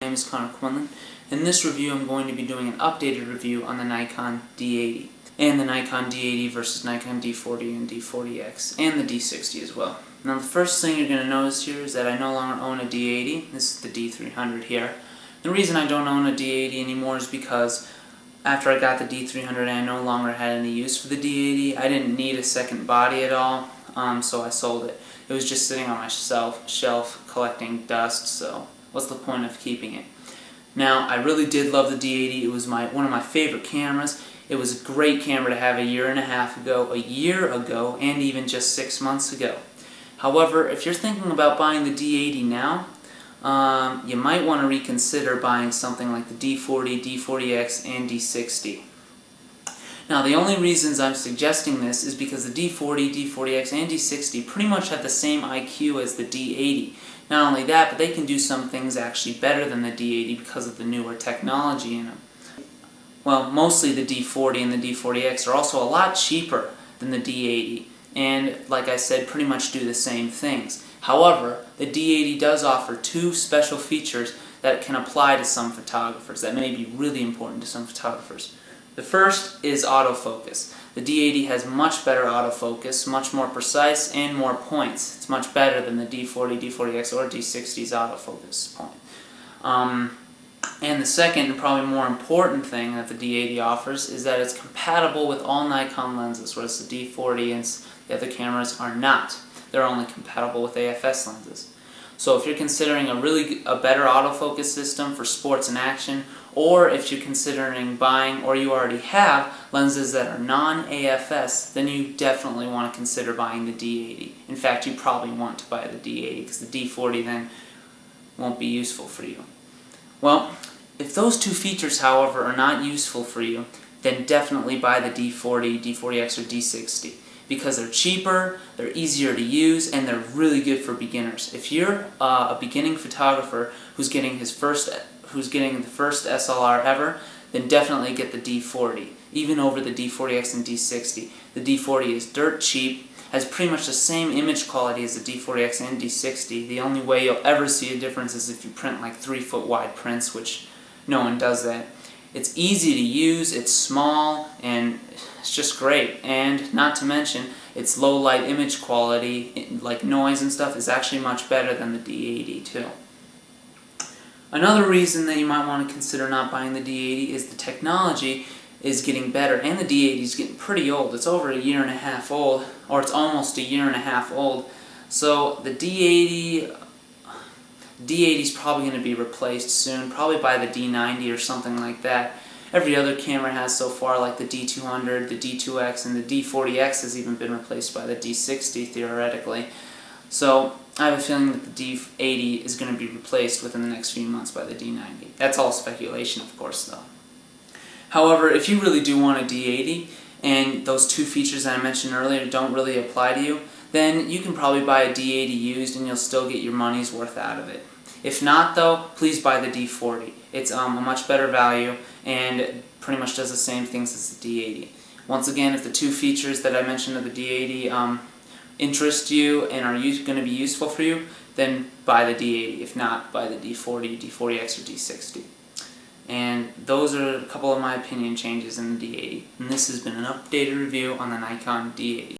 My name is Connor Quinlan. In this review I'm going to be doing an updated review on the Nikon d80 and the Nikon d80 versus Nikon d40 and d40x and the d60 as well. Now the first thing you're going to notice here is that I no longer own a d80. This is the d300 here. The reason I don't own a d80 anymore is because after I got the d300 I no longer had any use for the d80. I didn't need a second body at all, so I sold it. It was just sitting on my shelf collecting dust, so what's the point of keeping it? Now, I really did love the d80. It was one of my favorite cameras. It was a great camera to have a year and a half ago, and even just 6 months ago. However, if you're thinking about buying the d80 now, you might want to reconsider buying something like the d40, d40x, and d60. Now, the only reasons I'm suggesting this is because the d40, d40x, and d60 pretty much have the same IQ as the d80. Not only that, but they can do some things actually better than the d80 because of the newer technology in them. Well, mostly the d40 and the d40x are also a lot cheaper than the d80, and like I said, pretty much do the same things. However, the d80 does offer two special features that can apply to some photographers that may be really important to some photographers. The first is autofocus. The d80 has much better autofocus, much more precise, and more points. It's much better than the d40, d40x, or d60's autofocus point. And the second and probably more important thing that the d80 offers is that it's compatible with all Nikon lenses, whereas the d40 and the other cameras are not. They're only compatible with AFS lenses. So if you're considering a better autofocus system for sports and action, or if you're considering buying, or you already have, lenses that are non-AFS, then you definitely want to consider buying the d80. In fact, you probably want to buy the d80 because the d40 then won't be useful for you. Well, if those two features, however, are not useful for you, then definitely buy the d40, d40x, or d60. Because they're cheaper, they're easier to use, and they're really good for beginners. If you're a beginning photographer who's getting the first SLR ever, then definitely get the d40, even over the d40x and d60. The d40 is dirt cheap, has pretty much the same image quality as the d40x and d60. The only way you'll ever see a difference is if you print like 3-foot wide prints, which no one does that. It's easy to use, it's small, and it's just great. And not to mention, its low light image quality, like noise and stuff, is actually much better than the d80 too. Another reason that you might want to consider not buying the d80 is the technology is getting better, and the d80 is getting pretty old. It's over a year and a half old, or it's almost a year and a half old. So the d80 is probably going to be replaced soon, probably by the d90 or something like that. Every other camera has so far, like the d200, the d2x, and the d40x has even been replaced by the d60 theoretically. So I have a feeling that the d80 is going to be replaced within the next few months by the d90. That's all speculation, of course, though. However, if you really do want a d80, and those two features that I mentioned earlier don't really apply to you, then you can probably buy a d80 used and you'll still get your money's worth out of it. If not, though, please buy the d40. It's a much better value and pretty much does the same things as the d80. Once again, if the two features that I mentioned of the d80 interest you and are going to be useful for you, then buy the d80. If not, buy the d40, d40x, or d60. And those are a couple of my opinion changes in the d80. And this has been an updated review on the Nikon d80.